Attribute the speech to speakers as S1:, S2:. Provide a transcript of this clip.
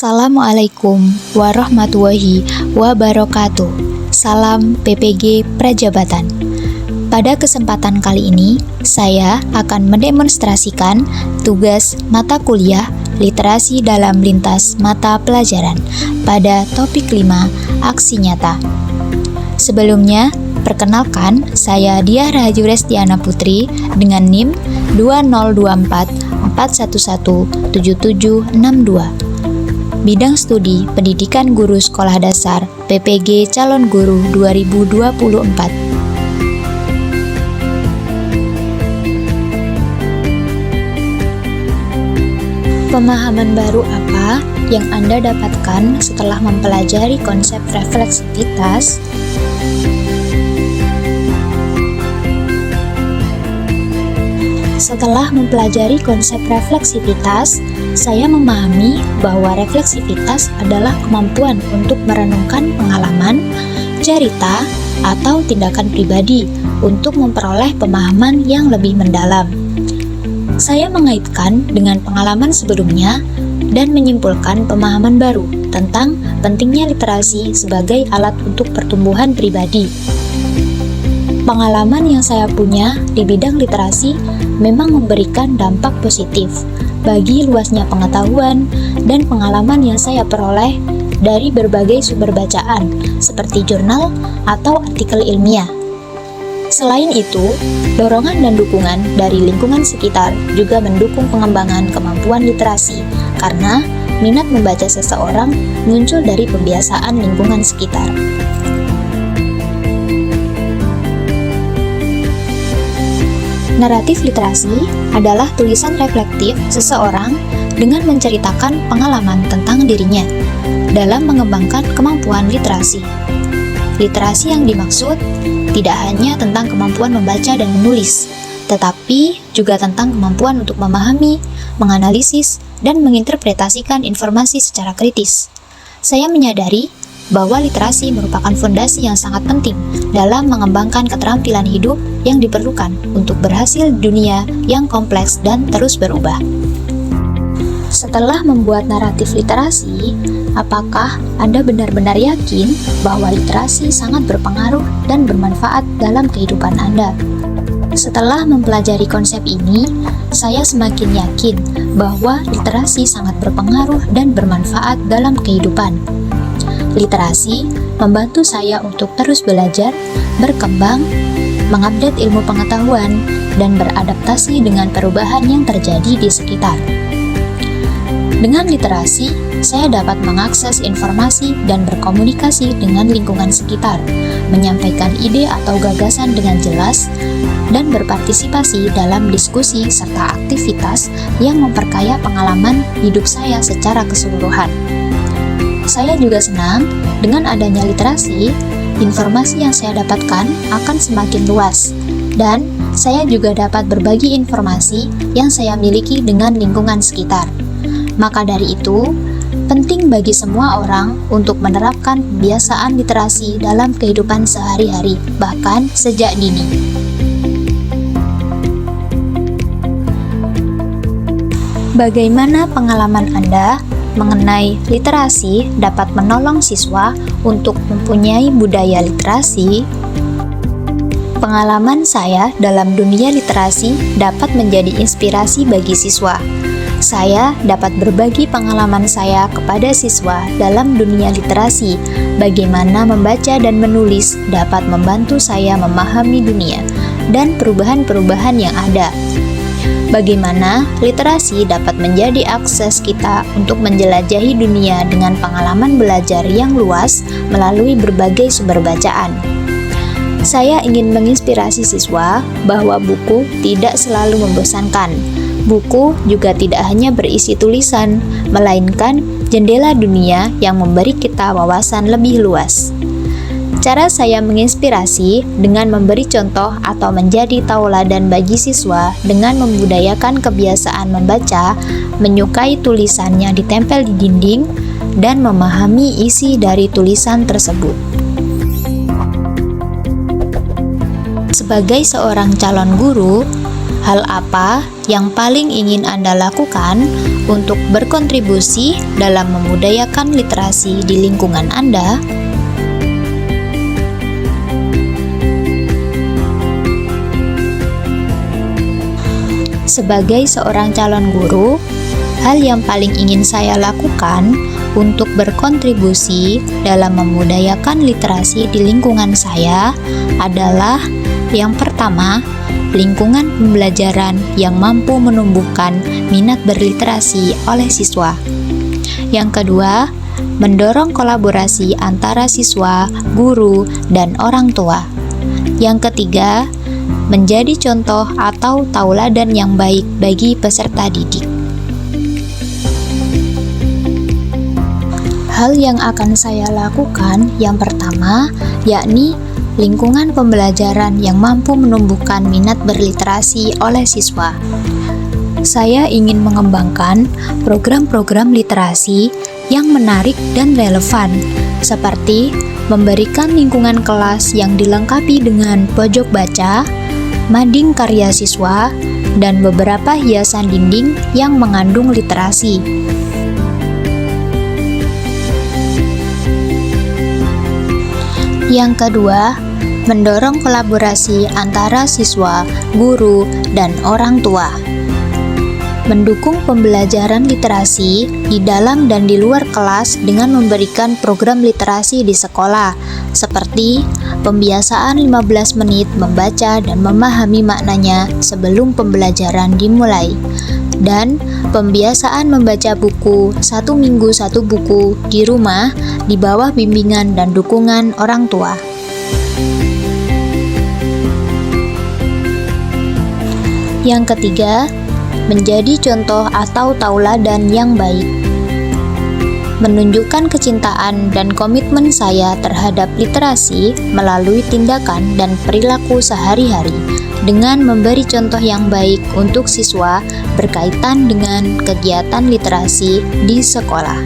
S1: Assalamualaikum warahmatullahi wabarakatuh. Salam PPG Prajabatan. Pada kesempatan kali ini, saya akan mendemonstrasikan tugas mata kuliah literasi dalam lintas mata pelajaran pada topik 5 aksi nyata. Sebelumnya, perkenalkan, saya Diah Rahayu Restiana Putri dengan NIM 2024117762. Bidang Studi Pendidikan Guru Sekolah Dasar PPG Calon Guru 2024. Pemahaman baru apa yang Anda dapatkan setelah mempelajari konsep refleksivitas? Setelah mempelajari konsep refleksivitas, saya memahami bahwa refleksivitas adalah kemampuan untuk merenungkan pengalaman, cerita, atau tindakan pribadi untuk memperoleh pemahaman yang lebih mendalam. Saya mengaitkan dengan pengalaman sebelumnya dan menyimpulkan pemahaman baru tentang pentingnya literasi sebagai alat untuk pertumbuhan pribadi. Pengalaman yang saya punya di bidang literasi memang memberikan dampak positif bagi luasnya pengetahuan dan pengalaman yang saya peroleh dari berbagai sumber bacaan seperti jurnal atau artikel ilmiah. Selain itu, dorongan dan dukungan dari lingkungan sekitar juga mendukung pengembangan kemampuan literasi karena minat membaca seseorang muncul dari pembiasaan lingkungan sekitar. Naratif literasi adalah tulisan reflektif seseorang dengan menceritakan pengalaman tentang dirinya dalam mengembangkan kemampuan literasi. Literasi yang dimaksud tidak hanya tentang kemampuan membaca dan menulis, tetapi juga tentang kemampuan untuk memahami, menganalisis, dan menginterpretasikan informasi secara kritis. Saya menyadari bahwa literasi merupakan fondasi yang sangat penting dalam mengembangkan keterampilan hidup yang diperlukan untuk berhasil di dunia yang kompleks dan terus berubah. Setelah membuat naratif literasi, apakah Anda benar-benar yakin bahwa literasi sangat berpengaruh dan bermanfaat dalam kehidupan Anda? Setelah mempelajari konsep ini, saya semakin yakin bahwa literasi sangat berpengaruh dan bermanfaat dalam kehidupan. Literasi membantu saya untuk terus belajar, berkembang, mengupdate ilmu pengetahuan, dan beradaptasi dengan perubahan yang terjadi di sekitar. Dengan literasi, saya dapat mengakses informasi dan berkomunikasi dengan lingkungan sekitar, menyampaikan ide atau gagasan dengan jelas, dan berpartisipasi dalam diskusi serta aktivitas yang memperkaya pengalaman hidup saya secara keseluruhan. Saya juga senang dengan adanya literasi, informasi yang saya dapatkan akan semakin luas, dan saya juga dapat berbagi informasi yang saya miliki dengan lingkungan sekitar. Maka dari itu, penting bagi semua orang untuk menerapkan kebiasaan literasi dalam kehidupan sehari-hari, bahkan sejak dini. Bagaimana pengalaman Anda mengenai literasi dapat menolong siswa untuk mempunyai budaya literasi? Pengalaman saya dalam dunia literasi dapat menjadi inspirasi bagi siswa. Saya dapat berbagi pengalaman saya kepada siswa dalam dunia literasi, bagaimana membaca dan menulis dapat membantu saya memahami dunia dan perubahan-perubahan yang ada. Bagaimana literasi dapat menjadi akses kita untuk menjelajahi dunia dengan pengalaman belajar yang luas melalui berbagai sumber bacaan. Saya ingin menginspirasi siswa bahwa buku tidak selalu membosankan. Buku juga tidak hanya berisi tulisan, melainkan jendela dunia yang memberi kita wawasan lebih luas. Cara saya menginspirasi dengan memberi contoh atau menjadi tauladan bagi siswa dengan membudayakan kebiasaan membaca, menyukai tulisannya ditempel di dinding, dan memahami isi dari tulisan tersebut. Sebagai seorang calon guru, hal apa yang paling ingin Anda lakukan untuk berkontribusi dalam memudayakan literasi di lingkungan Anda? Sebagai seorang calon guru, hal yang paling ingin saya lakukan untuk berkontribusi dalam memudayakan literasi di lingkungan saya adalah yang pertama, lingkungan pembelajaran yang mampu menumbuhkan minat berliterasi oleh siswa. Yang kedua, mendorong kolaborasi antara siswa, guru, dan orang tua. Yang ketiga, menjadi contoh atau tauladan yang baik bagi peserta didik. Hal yang akan saya lakukan yang pertama, yakni lingkungan pembelajaran yang mampu menumbuhkan minat berliterasi oleh siswa. Saya ingin mengembangkan program-program literasi yang menarik dan relevan, seperti memberikan lingkungan kelas yang dilengkapi dengan pojok baca, mading karya siswa, dan beberapa hiasan dinding yang mengandung literasi. Yang kedua, mendorong kolaborasi antara siswa, guru, dan orang tua. Mendukung pembelajaran literasi di dalam dan di luar kelas dengan memberikan program literasi di sekolah, seperti pembiasaan 15 menit membaca dan memahami maknanya sebelum pembelajaran dimulai, dan pembiasaan membaca buku 1 minggu 1 buku di rumah di bawah bimbingan dan dukungan orang tua. Yang ketiga, menjadi contoh atau tauladan yang baik. Menunjukkan kecintaan dan komitmen saya terhadap literasi melalui tindakan dan perilaku sehari-hari dengan memberi contoh yang baik untuk siswa berkaitan dengan kegiatan literasi di sekolah.